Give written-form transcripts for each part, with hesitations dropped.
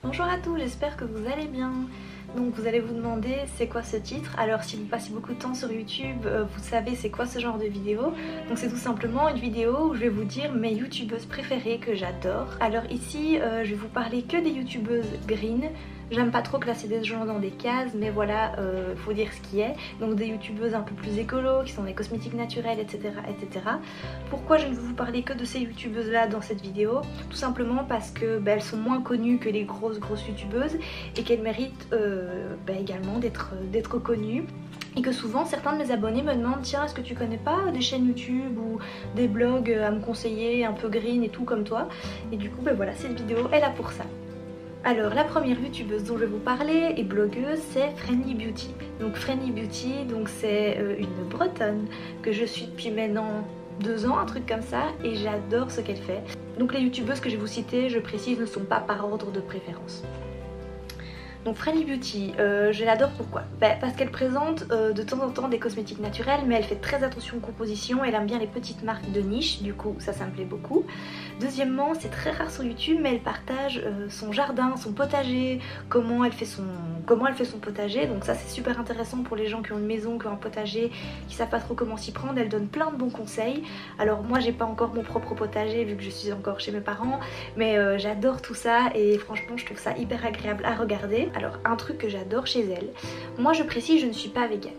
Bonjour à tous, j'espère que vous allez bien. Donc vous allez vous demander c'est quoi ce titre. Alors si vous passez beaucoup de temps sur YouTube, vous savez c'est quoi ce genre de vidéo. Donc c'est tout simplement une vidéo où je vais vous dire mes youtubeuses préférées que j'adore. Alors ici je vais vous parler que des youtubeuses green. J'aime pas trop classer des gens dans des cases, mais voilà, faut dire ce qui est. Donc des youtubeuses un peu plus écolo, qui sont des cosmétiques naturels, etc. etc. Pourquoi je ne vais vous parler que de ces youtubeuses là dans cette vidéo? Tout simplement parce que elles sont moins connues que les grosses youtubeuses et qu'elles méritent également d'être connues. Et que souvent certains de mes abonnés me demandent tiens, est-ce que tu connais pas des chaînes YouTube ou des blogs à me conseiller un peu green et tout comme toi? Et du coup voilà, cette vidéo est là pour ça. Alors la première youtubeuse dont je vais vous parler et blogueuse, c'est Friendly Beauty. Donc Friendly Beauty, c'est une bretonne que je suis depuis maintenant 2 ans, un truc comme ça, et j'adore ce qu'elle fait. Donc les youtubeuses que je vais vous citer, je précise, ne sont pas par ordre de préférence. Donc Friendly Beauty, je l'adore pourquoi? Parce qu'elle présente de temps en temps des cosmétiques naturels, mais elle fait très attention aux compositions, elle aime bien les petites marques de niche, du coup ça me plaît beaucoup. Deuxièmement, c'est très rare sur YouTube, mais elle partage son jardin, son potager, comment elle fait son potager, donc ça c'est super intéressant pour les gens qui ont une maison, qui ont un potager, qui savent pas trop comment s'y prendre. Elle donne plein de bons conseils. Alors moi j'ai pas encore mon propre potager vu que je suis encore chez mes parents, mais j'adore tout ça et franchement je trouve ça hyper agréable à regarder. Alors un truc que j'adore chez elle, moi je précise je ne suis pas végane.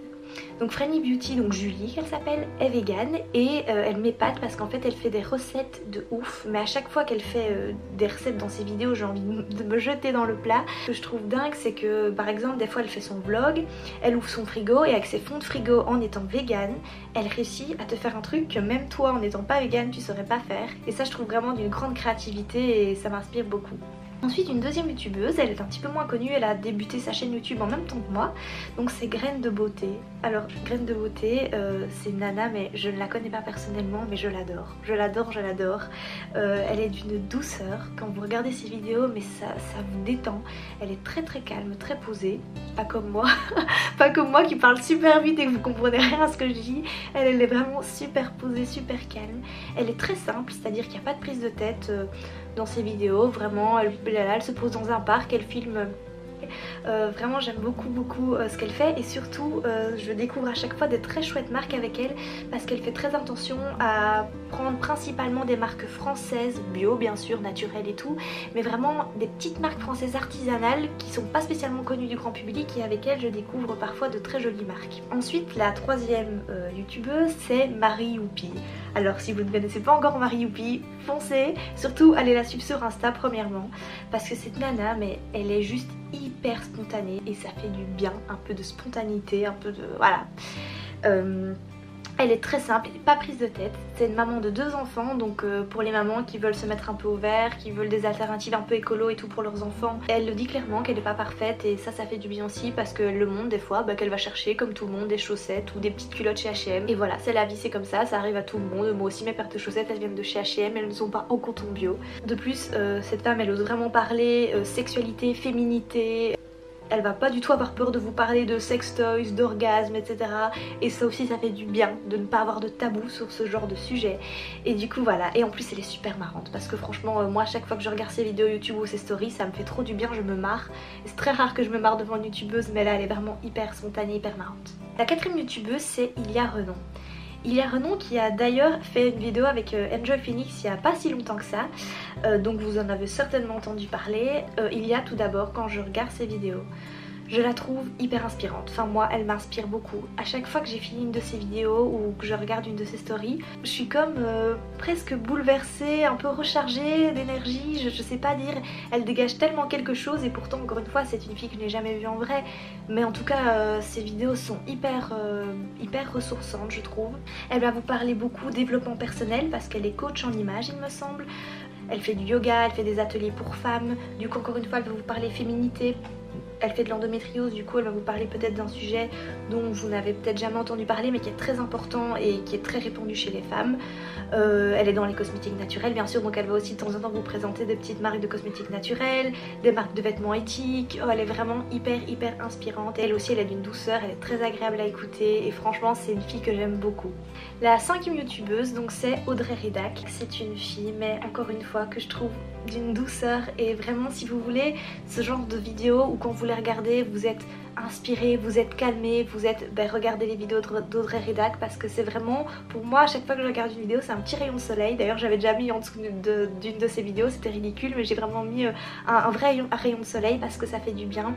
Donc Friendly Beauty, donc Julie qu'elle s'appelle, est végane et elle m'épate parce qu'en fait elle fait des recettes de ouf, mais à chaque fois qu'elle fait des recettes dans ses vidéos j'ai envie de me jeter dans le plat. Ce que je trouve dingue c'est que par exemple des fois elle fait son vlog, elle ouvre son frigo et avec ses fonds de frigo en étant végane, elle réussit à te faire un truc que même toi en n'étant pas végane tu saurais pas faire, et ça je trouve vraiment d'une grande créativité et ça m'inspire beaucoup. Ensuite une deuxième youtubeuse, elle est un petit peu moins connue, elle a débuté sa chaîne YouTube en même temps que moi, donc c'est Graines de Beauté. Alors Graines de Beauté, c'est une nana mais je ne la connais pas personnellement mais je l'adore, je l'adore. Elle est d'une douceur, quand vous regardez ses vidéos mais ça vous détend, elle est très calme, très posée, pas comme moi, pas comme moi qui parle super vite et que vous comprenez rien à ce que je dis. Elle est vraiment super posée, super calme, elle est très simple, c'est-à-dire qu'il n'y a pas de prise de tête dans ses vidéos, vraiment elle se pose dans un parc, elle filme. Vraiment j'aime beaucoup ce qu'elle fait, et surtout je découvre à chaque fois des très chouettes marques avec elle parce qu'elle fait très attention à prendre principalement des marques françaises, bio bien sûr, naturelles et tout, mais vraiment des petites marques françaises artisanales qui sont pas spécialement connues du grand public, et avec elle je découvre parfois de très jolies marques. Ensuite la troisième youtubeuse, c'est Marie Youpi. Alors si vous ne connaissez pas encore Marie Youpi, foncez, surtout allez la suivre sur Insta premièrement, parce que cette nana, mais elle est juste hyper spontanée et ça fait du bien, un peu de spontanéité, un peu de... voilà. Elle est très simple, elle n'est pas prise de tête, c'est une maman de 2 enfants, donc pour les mamans qui veulent se mettre un peu au vert, qui veulent des alternatives un peu écolo et tout pour leurs enfants. Elle le dit clairement qu'elle n'est pas parfaite, et ça fait du bien aussi parce que le monde des fois qu'elle va chercher comme tout le monde des chaussettes ou des petites culottes chez H&M, et voilà, c'est la vie, c'est comme ça arrive à tout le monde. Moi aussi mes paires de chaussettes elles viennent de chez H&M, elles ne sont pas en coton bio. De plus cette femme elle ose vraiment parler sexualité, féminité. Elle va pas du tout avoir peur de vous parler de sex toys, d'orgasme, etc. Et ça aussi ça fait du bien de ne pas avoir de tabou sur ce genre de sujet. Et du coup voilà, et en plus elle est super marrante parce que franchement moi à chaque fois que je regarde ses vidéos YouTube ou ses stories ça me fait trop du bien, je me marre. C'est très rare que je me marre devant une youtubeuse, mais là elle est vraiment hyper spontanée, hyper marrante. La quatrième youtubeuse, c'est Ilia Renon. Ilia Renon qui a d'ailleurs fait une vidéo avec Enjoy Phoenix il n'y a pas si longtemps que ça, donc vous en avez certainement entendu parler. Ilia, tout d'abord, quand je regarde ses vidéos, je la trouve hyper inspirante. Enfin moi elle m'inspire beaucoup. À chaque fois que j'ai fini une de ses vidéos ou que je regarde une de ses stories, je suis comme presque bouleversée, un peu rechargée d'énergie, je sais pas dire. Elle dégage tellement quelque chose, et pourtant encore une fois c'est une fille que je n'ai jamais vue en vrai. Mais en tout cas ses vidéos sont hyper ressourçantes je trouve. Elle va vous parler beaucoup développement personnel parce qu'elle est coach en images il me semble. Elle fait du yoga, elle fait des ateliers pour femmes. Du coup encore une fois elle va vous parler féminité. elle fait de l'endométriose, du coup elle va vous parler peut-être d'un sujet dont vous n'avez peut-être jamais entendu parler mais qui est très important et qui est très répandu chez les femmes. Elle est dans les cosmétiques naturels bien sûr, donc elle va aussi de temps en temps vous présenter des petites marques de cosmétiques naturels, des marques de vêtements éthiques. Elle est vraiment hyper inspirante. Et elle aussi elle a d'une douceur, elle est très agréable à écouter et franchement c'est une fille que j'aime beaucoup. La 5e youtubeuse donc c'est Audrey Redac. C'est une fille mais encore une fois que je trouve d'une douceur et vraiment si vous voulez ce genre de vidéo où quand vous les regardez vous êtes inspiré, vous êtes calmé, vous êtes... regardez les vidéos d'Audrey Redac parce que c'est vraiment, pour moi à chaque fois que je regarde une vidéo c'est un petit rayon de soleil. D'ailleurs j'avais déjà mis en dessous d'une de ces vidéos, c'était ridicule mais j'ai vraiment mis un vrai rayon de soleil parce que ça fait du bien.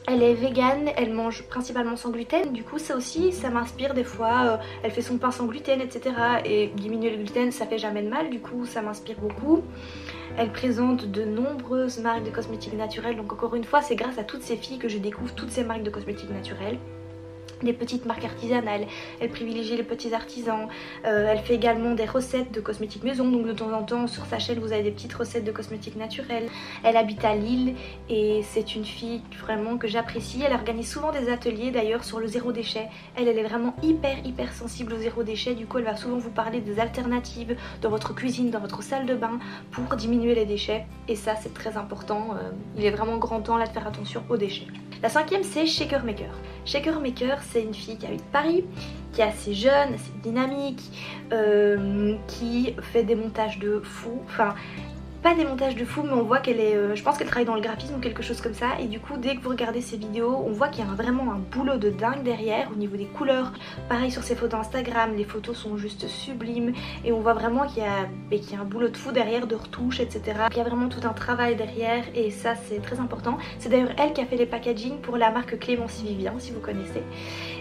Elle est végane, elle mange principalement sans gluten, du coup ça aussi ça m'inspire des fois, elle fait son pain sans gluten etc. Et diminuer le gluten ça fait jamais de mal, du coup ça m'inspire beaucoup. Elle présente de nombreuses marques de cosmétiques naturels, donc encore une fois c'est grâce à toutes ces filles que je découvre toutes ces marques de cosmétiques naturels. Des petites marques artisanales, elle privilégie les petits artisans, elle fait également des recettes de cosmétiques maison, donc de temps en temps sur sa chaîne vous avez des petites recettes de cosmétiques naturels. Elle habite à Lille et c'est une fille vraiment que j'apprécie. Elle organise souvent des ateliers d'ailleurs sur le zéro déchet. Elle est vraiment hyper sensible au zéro déchet, du coup elle va souvent vous parler des alternatives dans votre cuisine, dans votre salle de bain pour diminuer les déchets et ça c'est très important, il est vraiment grand temps là de faire attention aux déchets. La 5e c'est Shaker Maker. Shaker Maker c'est une fille qui habite Paris, qui est assez jeune, assez dynamique, qui fait des montages de fou, enfin pas des montages de fou mais on voit qu'elle est, je pense qu'elle travaille dans le graphisme ou quelque chose comme ça et du coup dès que vous regardez ses vidéos on voit qu'il y a vraiment un boulot de dingue derrière au niveau des couleurs. Pareil sur ses photos Instagram, les photos sont juste sublimes et on voit vraiment qu'il y a un boulot de fou derrière, de retouches etc. Il y a vraiment tout un travail derrière et ça c'est très important. C'est d'ailleurs elle qui a fait les packaging pour la marque Clémence Vivien si vous connaissez.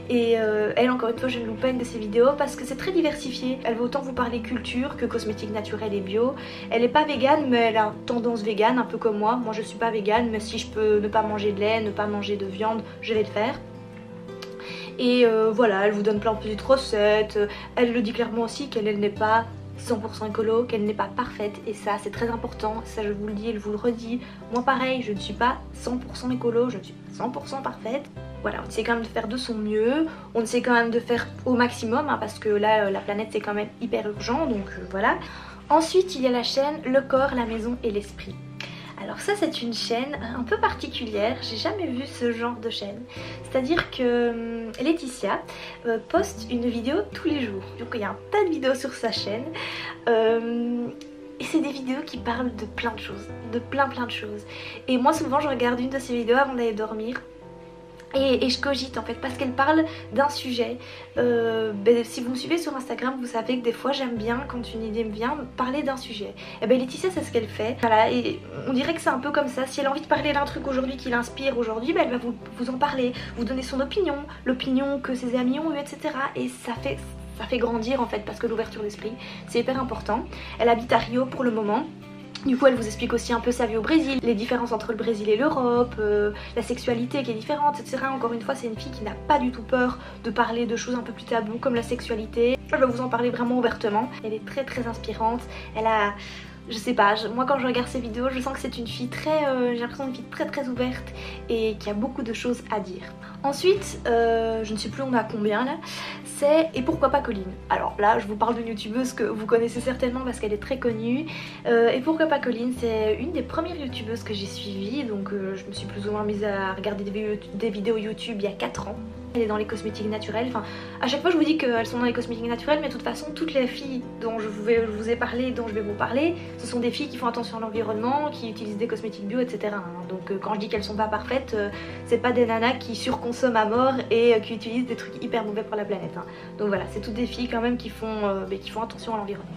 Et elle encore une fois je ne loupe pas une de ses vidéos parce que c'est très diversifié. Elle va autant vous parler culture que cosmétiques naturels et bio. Elle n'est pas végane mais elle a tendance végane un peu comme moi. Moi je suis pas végane mais si je peux ne pas manger de lait, ne pas manger de viande, je vais le faire. Et voilà, elle vous donne plein de petites recettes. Elle le dit clairement aussi qu'elle n'est pas 100% écolo, qu'elle n'est pas parfaite et ça c'est très important, ça je vous le dis et je vous le redis. Moi pareil, je ne suis pas 100% écolo, je ne suis pas 100% parfaite. Voilà, on essaie quand même de faire de son mieux, on essaie quand même de faire au maximum hein, parce que là la planète c'est quand même hyper urgent donc voilà. Ensuite il y a la chaîne Le Corps, la Maison et l'Esprit. Alors ça c'est une chaîne un peu particulière, j'ai jamais vu ce genre de chaîne. C'est-à-dire que Laetitia poste une vidéo tous les jours. Donc il y a un tas de vidéos sur sa chaîne. Et c'est des vidéos qui parlent de plein de choses, de plein de choses. Et moi souvent je regarde une de ces vidéos avant d'aller dormir. Et je cogite en fait parce qu'elle parle d'un sujet. Si vous me suivez sur Instagram vous savez que des fois j'aime bien quand une idée me vient parler d'un sujet. Et Laetitia c'est ce qu'elle fait. Voilà, et on dirait que c'est un peu comme ça. Si elle a envie de parler d'un truc aujourd'hui qui l'inspire aujourd'hui, elle va vous en parler, vous donner son opinion, l'opinion que ses amis ont eu etc. Et ça fait grandir en fait parce que l'ouverture d'esprit c'est hyper important. Elle habite à Rio pour le moment. Du coup elle vous explique aussi un peu sa vie au Brésil, les différences entre le Brésil et l'Europe, la sexualité qui est différente etc. Encore une fois c'est une fille qui n'a pas du tout peur de parler de choses un peu plus taboues comme la sexualité. Elle va vous en parler vraiment ouvertement. Elle est très inspirante, elle a... Je sais pas, moi quand je regarde ses vidéos je sens que c'est une fille j'ai l'impression d'une fille très ouverte et qui a beaucoup de choses à dire. Ensuite, je ne sais plus on a combien là, c'est Et pourquoi pas Colline. Alors là je vous parle d'une youtubeuse que vous connaissez certainement parce qu'elle est très connue. Et pourquoi pas Colline, c'est une des premières youtubeuses que j'ai suivies, donc je me suis plus ou moins mise à regarder des vidéos YouTube il y a 4 ans. Elle est dans les cosmétiques naturels, enfin à chaque fois je vous dis qu'elles sont dans les cosmétiques naturels mais de toute façon toutes les filles dont je vous ai parlé, dont je vais vous parler, ce sont des filles qui font attention à l'environnement, qui utilisent des cosmétiques bio etc. Donc quand je dis qu'elles sont pas parfaites, c'est pas des nanas qui surconsomment à mort et qui utilisent des trucs hyper mauvais pour la planète. Donc voilà, c'est toutes des filles quand même qui font attention à l'environnement.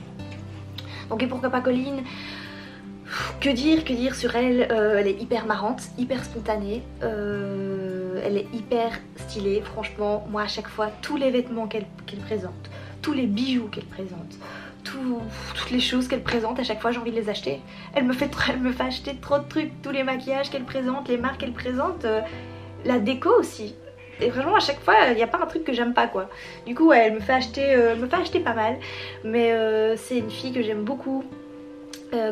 Donc et pourquoi pas Colline. Que dire sur elle, elle est hyper marrante, hyper spontanée, elle est hyper stylée, franchement, moi à chaque fois, tous les vêtements qu'elle présente, tous les bijoux qu'elle présente, toutes les choses qu'elle présente, à chaque fois j'ai envie de les acheter. Elle me fait acheter trop de trucs, tous les maquillages qu'elle présente, les marques qu'elle présente, la déco aussi. Et vraiment à chaque fois il n'y a pas un truc que j'aime pas quoi. Du coup ouais, elle me fait acheter pas mal, mais c'est une fille que j'aime beaucoup.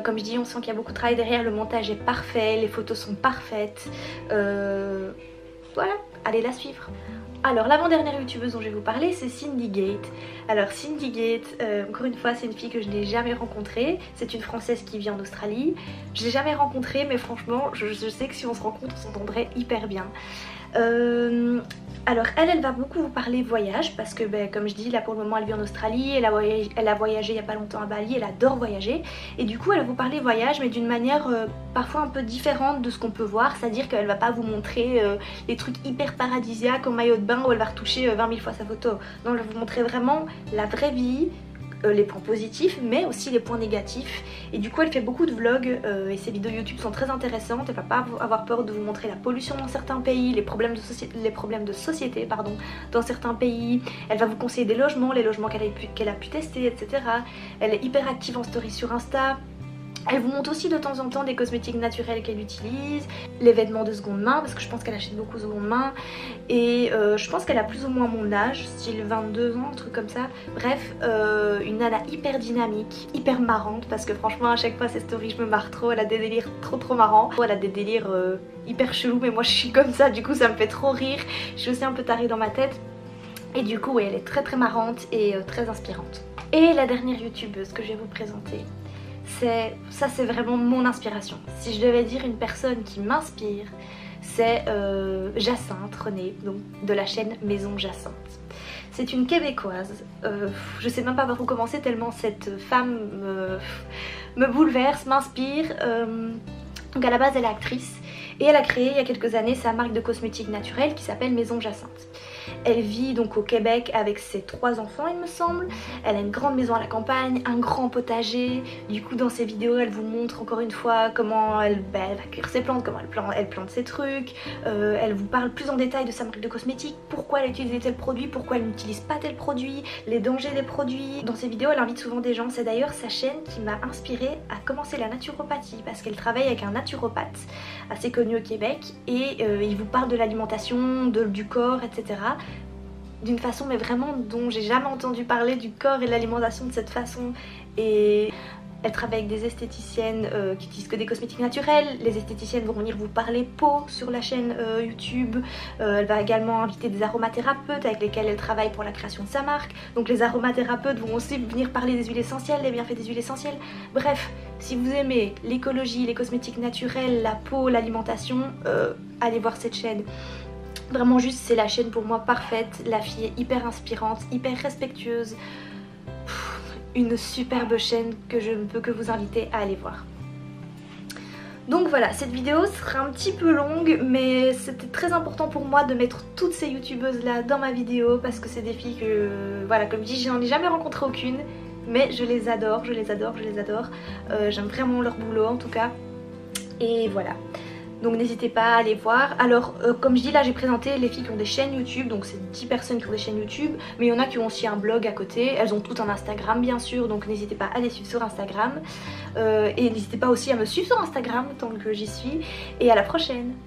Comme je dis, on sent qu'il y a beaucoup de travail derrière, le montage est parfait, les photos sont parfaites. Voilà, allez la suivre. Alors l'avant-dernière youtubeuse dont je vais vous parler, c'est Cindy Gate. Alors Cindy Gate, encore une fois, c'est une fille que je n'ai jamais rencontrée. C'est une Française qui vit en Australie. Je l'ai jamais rencontrée, mais franchement, je sais que si on se rencontre, on s'entendrait hyper bien. Alors elle va beaucoup vous parler voyage parce que comme je dis, là pour le moment elle vit en Australie, elle a voyagé il n'y a pas longtemps à Bali, elle adore voyager et du coup elle va vous parler voyage mais d'une manière parfois un peu différente de ce qu'on peut voir, c'est-à-dire qu'elle va pas vous montrer les trucs hyper paradisiaques en maillot de bain où elle va retoucher 20 000 fois sa photo. Non, elle va vous montrer vraiment la vraie vie, les points positifs mais aussi les points négatifs et du coup elle fait beaucoup de vlogs et ses vidéos YouTube sont très intéressantes. Elle va pas avoir peur de vous montrer la pollution dans certains pays, les problèmes de société pardon, dans certains pays. Elle va vous conseiller des logements, les logements qu'elle a pu tester, etc. Elle est hyper active en story sur Insta. Elle vous montre aussi de temps en temps des cosmétiques naturels qu'elle utilise, les vêtements de seconde main parce que je pense qu'elle achète beaucoup seconde main et je pense qu'elle a plus ou moins mon âge, style 22 ans, un truc comme ça. Bref, une nana hyper dynamique, hyper marrante parce que franchement à chaque fois ses stories je me marre trop, elle a des délires trop marrants. Elle a des délires hyper chelous mais moi je suis comme ça, du coup ça me fait trop rire, je suis aussi un peu tarée dans ma tête. Et du coup oui, elle est très marrante et très inspirante. Et la dernière youtubeuse que je vais vous présenter, c'est vraiment mon inspiration. Si je devais dire une personne qui m'inspire, c'est Jacinthe Renée, donc de la chaîne Maison Jacinthe. C'est une Québécoise, je sais même pas par où commencer tellement cette femme me bouleverse, m'inspire. Donc à la base elle est actrice et elle a créé il y a quelques années sa marque de cosmétiques naturels qui s'appelle Maison Jacinthe. Elle vit donc au Québec avec ses 3 enfants il me semble. Elle a une grande maison à la campagne, un grand potager. Du coup dans ses vidéos elle vous montre encore une fois comment elle va cuire ses plantes, comment elle plante ses trucs. Elle vous parle plus en détail de sa marque de cosmétiques, pourquoi elle utilise tel produit, pourquoi elle n'utilise pas tel produit, les dangers des produits. Dans ses vidéos elle invite souvent des gens, c'est d'ailleurs sa chaîne qui m'a inspirée à commencer la naturopathie parce qu'elle travaille avec un naturopathe assez connu au Québec et il vous parle de l'alimentation, du corps, etc. d'une façon mais vraiment dont j'ai jamais entendu parler du corps et de l'alimentation de cette façon. Et elle travaille avec des esthéticiennes qui utilisent que des cosmétiques naturels. Les esthéticiennes vont venir vous parler peau sur la chaîne YouTube. Elle va également inviter des aromathérapeutes avec lesquels elle travaille pour la création de sa marque. Donc les aromathérapeutes vont aussi venir parler des huiles essentielles, les bienfaits des huiles essentielles. Bref, si vous aimez l'écologie, les cosmétiques naturels, la peau, l'alimentation, allez voir cette chaîne. Vraiment juste c'est la chaîne pour moi parfaite. La fille est hyper inspirante, hyper respectueuse. Une superbe chaîne que je ne peux que vous inviter à aller voir. Donc voilà, cette vidéo sera un petit peu longue mais c'était très important pour moi de mettre toutes ces youtubeuses là dans ma vidéo parce que c'est des filles que, voilà, comme je dis, j'en ai jamais rencontré aucune mais je les adore, je les adore. J'aime vraiment leur boulot en tout cas et voilà. Donc n'hésitez pas à aller voir. Alors comme je dis là j'ai présenté les filles qui ont des chaînes YouTube. Donc c'est 10 personnes qui ont des chaînes YouTube. Mais il y en a qui ont aussi un blog à côté. Elles ont tout un Instagram bien sûr. Donc n'hésitez pas à les suivre sur Instagram. Et n'hésitez pas aussi à me suivre sur Instagram tant que j'y suis. Et à la prochaine.